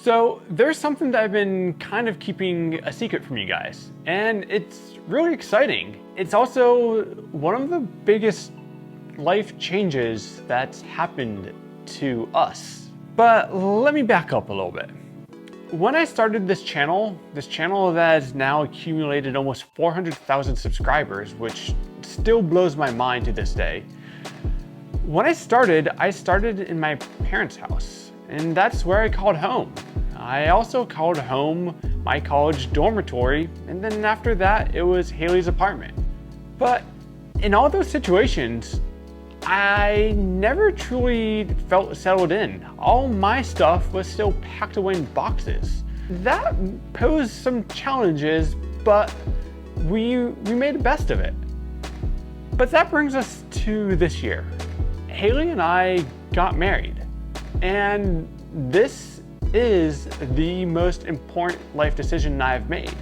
So there's something that I've been kind of keeping a secret from you guys, and it's really exciting. It's also one of the biggest life changes that's happened to us. But let me back up a little bit. When I started this channel that has now accumulated almost 400,000 subscribers, which still blows my mind to this day. When I started in my parents' house, and that's where I called home. I also called home my college dormitory, and then after that, it was Hailey's apartment. But in all those situations, I never truly felt settled in. All my stuff was still packed away in boxes. That posed some challenges, but we made the best of it. But that brings us to this year. Hailey and I got married, and this is the most important life decision I've made.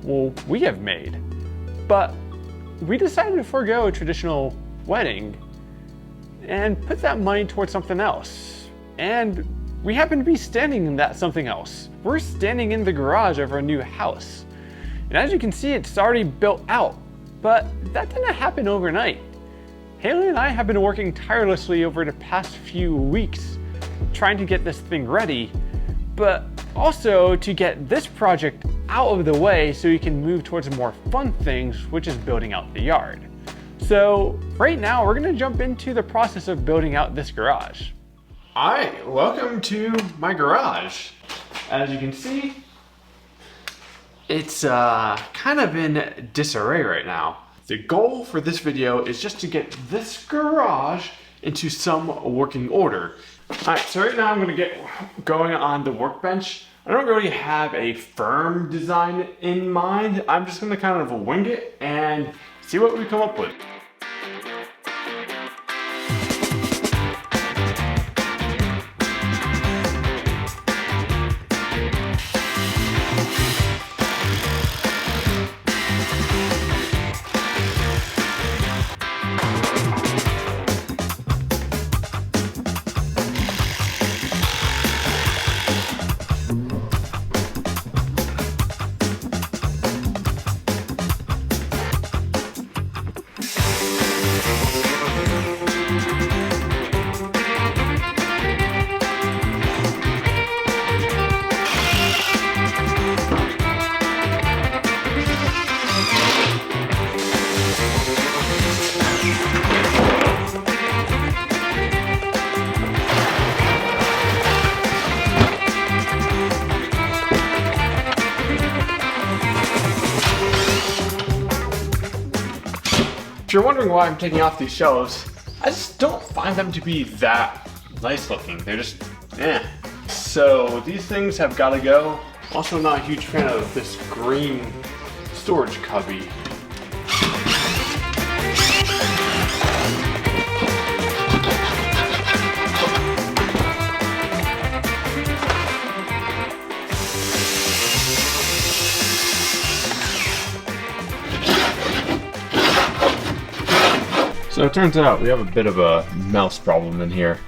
Well, we have made. But we decided to forego a traditional wedding and put that money towards something else. And we happen to be standing in that something else. We're standing in the garage of our new house. And as you can see, it's already built out, but that didn't happen overnight. Hailey and I have been working tirelessly over the past few weeks trying to get this thing ready, but also to get this project out of the way so we can move towards more fun things, which is building out the yard. So right now we're gonna jump into the process of building out this garage. All right, welcome to my garage. As you can see, it's kind of in disarray right now. The goal for this video is just to get this garage into some working order. All right, so right now I'm gonna get going on the workbench. I don't really have a firm design in mind. I'm just gonna kind of wing it and see what we come up with. If you're wondering why I'm taking off these shelves, I just don't find them to be that nice looking. They're just, eh. So these things have got to go. Also not a huge fan of this green storage cubby. So it turns out we have a bit of a mouse problem in here.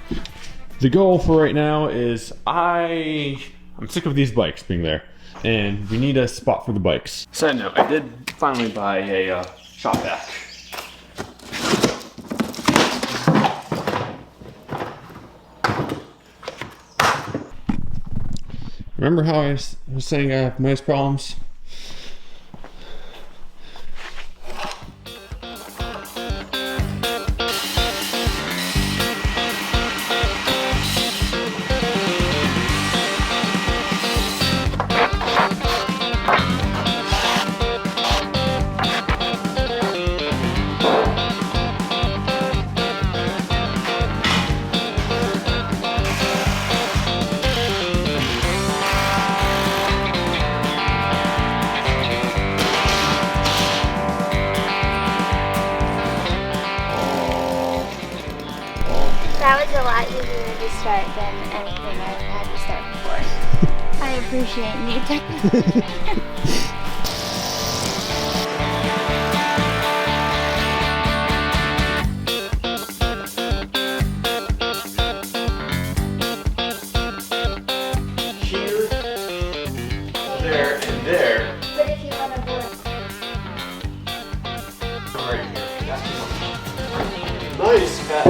The goal for right now is I'm sick of these bikes being there, and we need a spot for the bikes. Side note, I did finally buy a shop vac. Remember how I was saying I have mouse problems? That was a lot easier to start than anything I've had to start before. I appreciate new technology. fetch.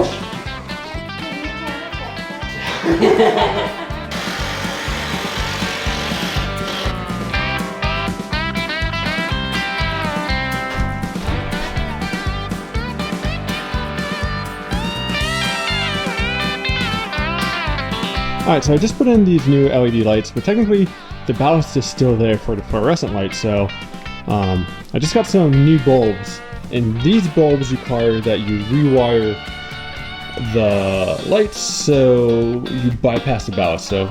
Alright, so I just put in these new LED lights, but technically the ballast is still there for the fluorescent light, so I just got some new bulbs, and these bulbs require that you rewire the lights so you bypass the ballast. So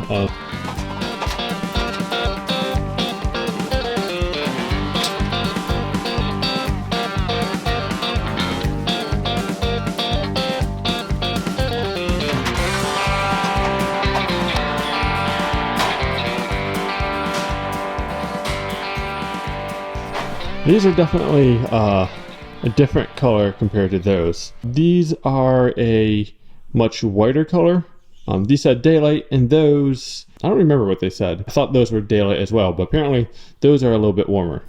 these are definitely a different color compared to those. These are a much whiter color. These said daylight, and those, I don't remember what they said. I thought those were daylight as well, but apparently those are a little bit warmer.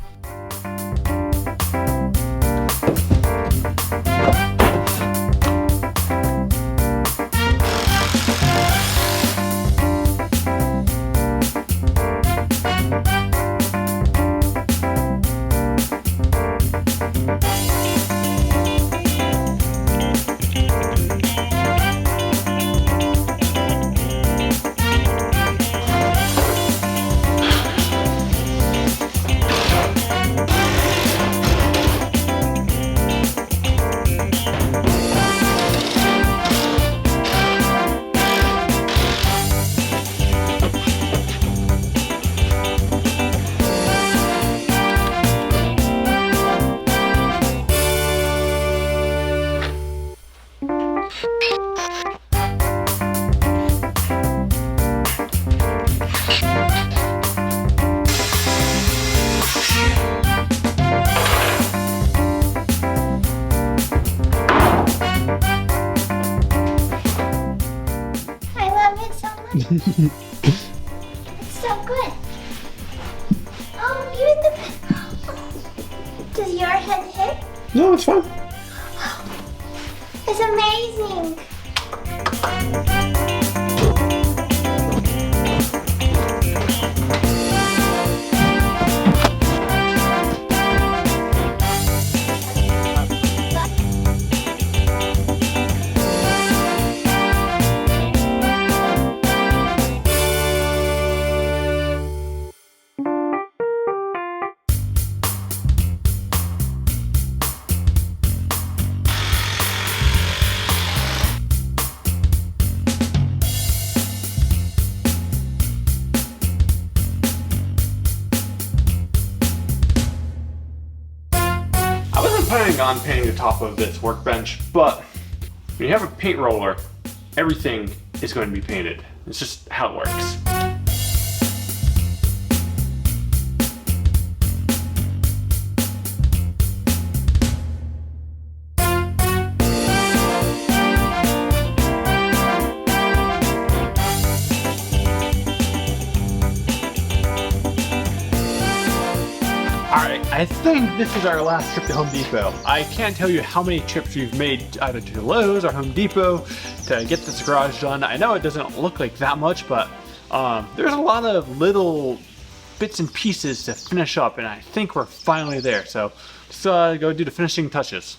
It's so good. Oh, you're the best. Does your head hit? No, it's fine. It's amazing. Planning on painting the top of this workbench, but when you have a paint roller, everything is going to be painted. It's just how it works. Alright, I think this is our last trip to Home Depot. I can't tell you how many trips we've made either to Lowe's or Home Depot to get this garage done. I know it doesn't look like that much, but there's a lot of little bits and pieces to finish up, and I think we're finally there. So let's go do the finishing touches.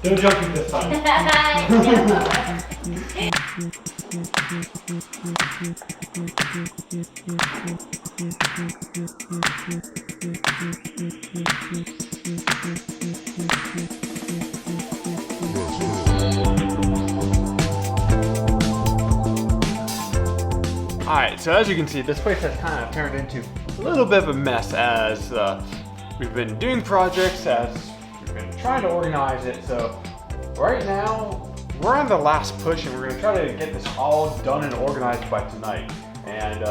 No joking this time. Alright, so as you can see, this place has kind of turned into a little bit of a mess as we've been doing projects, as we've been trying to organize it. So right now, we're on the last push and we're gonna try to get this all done and organized by tonight. And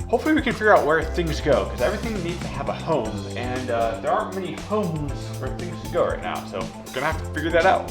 hopefully we can figure out where things go, because everything needs to have a home, and there aren't many homes for things to go right now. So we're gonna have to figure that out.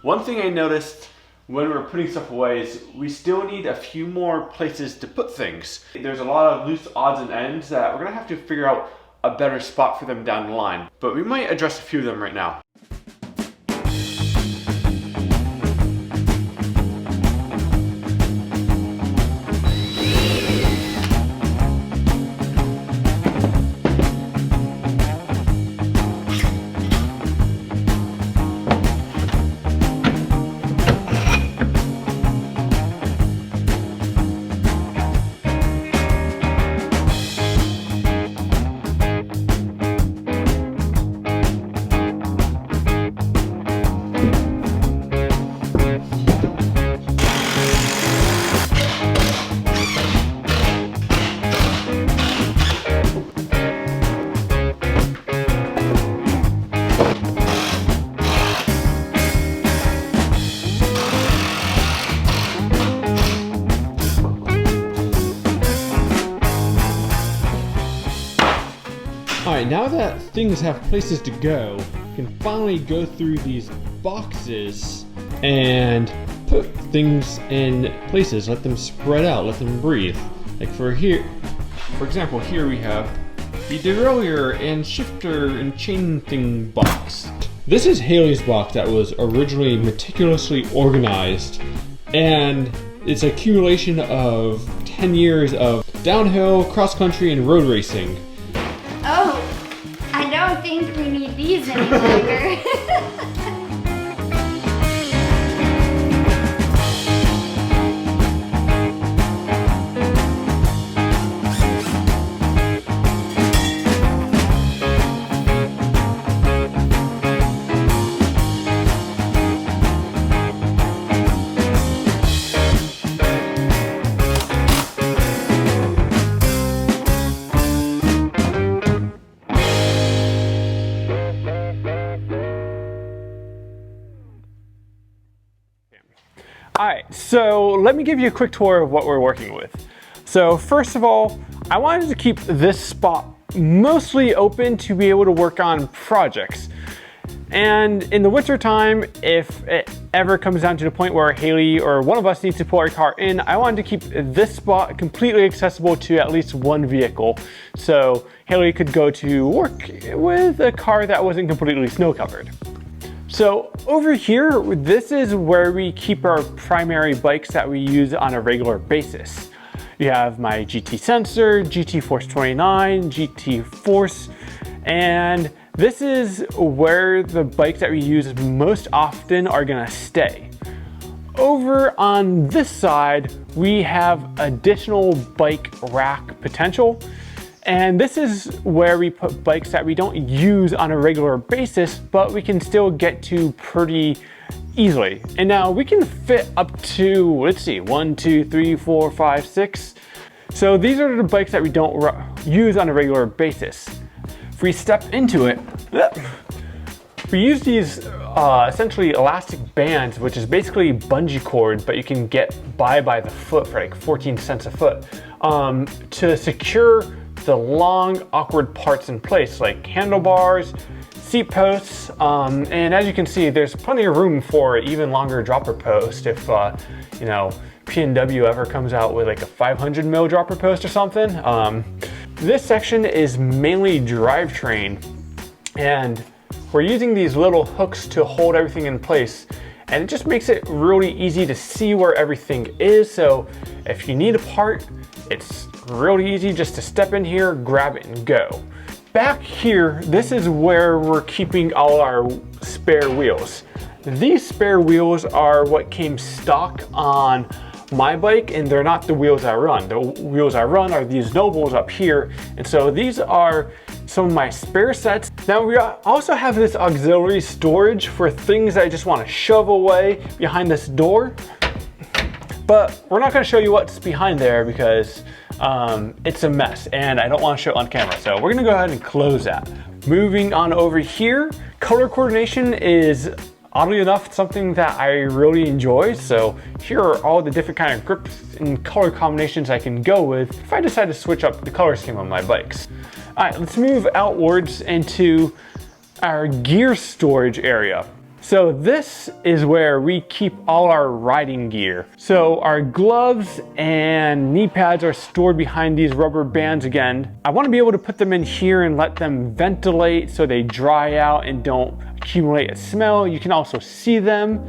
One thing I noticed when we're putting stuff away is we still need a few more places to put things. There's a lot of loose odds and ends that we're gonna have to figure out a better spot for them down the line, but we might address a few of them right now. Alright, now that things have places to go, we can finally go through these boxes and put things in places, let them spread out, let them breathe. Like for example, here we have the derailleur and shifter and chain thing box. This is Hailey's box that was originally meticulously organized, and it's an accumulation of 10 years of downhill, cross-country, and road racing. Oh, I don't think we need these any longer. Alright, so let me give you a quick tour of what we're working with. So first of all, I wanted to keep this spot mostly open to be able to work on projects. And in the winter time, if it ever comes down to the point where Hailey or one of us needs to pull our car in, I wanted to keep this spot completely accessible to at least one vehicle. So Hailey could go to work with a car that wasn't completely snow covered. So over here, this is where we keep our primary bikes that we use on a regular basis. You have my GT Sensor, GT Force 29, GT Force, and this is where the bikes that we use most often are gonna stay. Over on this side, we have additional bike rack potential. And this is where we put bikes that we don't use on a regular basis, but we can still get to pretty easily. And now we can fit up to, let's see, 1, 2, 3, 4, 5, 6. So these are the bikes that we don't use on a regular basis. If we step into it, we use these essentially elastic bands, which is basically bungee cord, but you can get by the foot for like 14 cents a foot, to secure the long, awkward parts in place, like handlebars, seat posts, and as you can see, there's plenty of room for an even longer dropper post if, you know, P&W ever comes out with like a 500 mil dropper post or something. This section is mainly drivetrain, and we're using these little hooks to hold everything in place, and it just makes it really easy to see where everything is. So if you need a part, it's really easy just to step in here, grab it, and go. Back here, this is where we're keeping all our spare wheels. These spare wheels are what came stock on my bike, and they're not the wheels I run. The wheels I run are these Nobles up here, and so these are some of my spare sets. Now we also have this auxiliary storage for things I just want to shove away behind this door, but we're not going to show you what's behind there because it's a mess and I don't want to show it on camera, so we're going to go ahead and close that. Moving on over here, color coordination is oddly enough something that I really enjoy. So here are all the different kind of grips and color combinations I can go with if I decide to switch up the color scheme on my bikes. All right, let's move outwards into our gear storage area. So this is where we keep all our riding gear. So our gloves and knee pads are stored behind these rubber bands again. I want to be able to put them in here and let them ventilate so they dry out and don't accumulate a smell. You can also see them,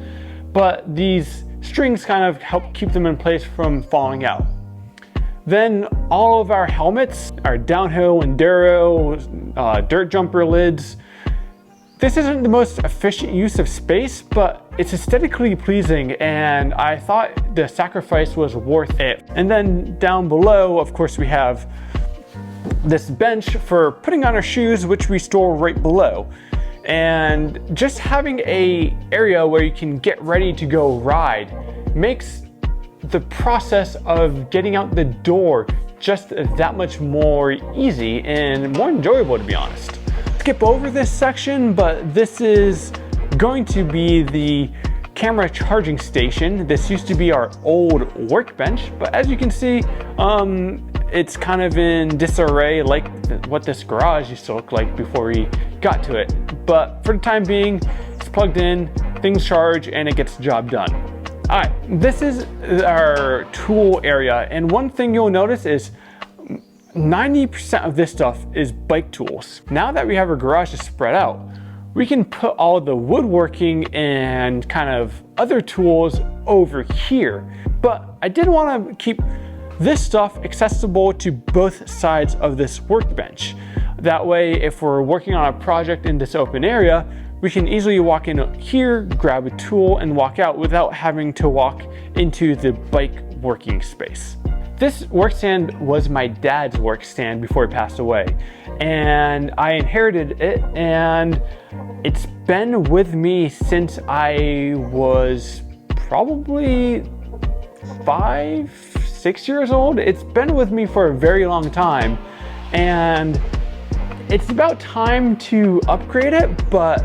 but these strings kind of help keep them in place from falling out. Then all of our helmets, our downhill, enduro, dirt jumper lids. This isn't the most efficient use of space, but it's aesthetically pleasing and I thought the sacrifice was worth it. And then down below, of course, we have this bench for putting on our shoes, which we store right below. And just having an area where you can get ready to go ride makes the process of getting out the door just that much more easy and more enjoyable, to be honest. Skip over this section, but this is going to be the camera charging station. This used to be our old workbench, but as you can see, it's kind of in disarray like what this garage used to look like before we got to it. But for the time being, it's plugged in, things charge, and it gets the job done. All right, this is our tool area, and one thing you'll notice is 90% of this stuff is bike tools. Now that we have our garages spread out, we can put all the woodworking and kind of other tools over here. But I did want to keep this stuff accessible to both sides of this workbench. That way, if we're working on a project in this open area, we can easily walk in here, grab a tool, and walk out without having to walk into the bike working space. This workstand was my dad's workstand before he passed away, and I inherited it, and it's been with me since I was probably 5-6 years old. It's been with me for a very long time, and it's about time to upgrade it, but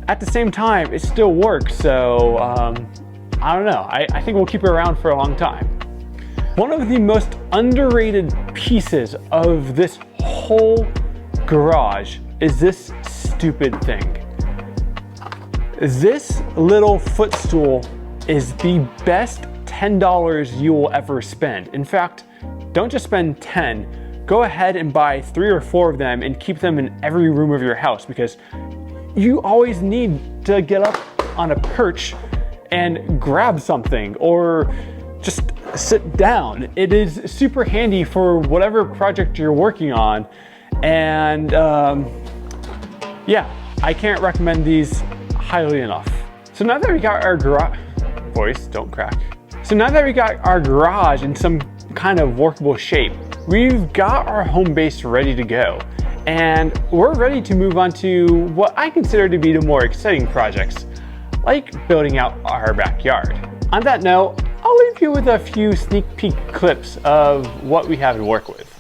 at the same time, it still works, so I don't know. I think we'll keep it around for a long time. One of the most underrated pieces of this whole garage is this stupid thing. This little footstool is the best $10 you will ever spend. In fact, don't just spend 10, go ahead and buy 3 or 4 of them and keep them in every room of your house, because you always need to get up on a perch and grab something or just sit down. It is super handy for whatever project you're working on. And yeah, I can't recommend these highly enough. So now that we got our garage, voice, don't crack. So now that we got our garage in some kind of workable shape, we've got our home base ready to go. And we're ready to move on to what I consider to be the more exciting projects, like building out our backyard. On that note, I'll leave you with a few sneak peek clips of what we have to work with.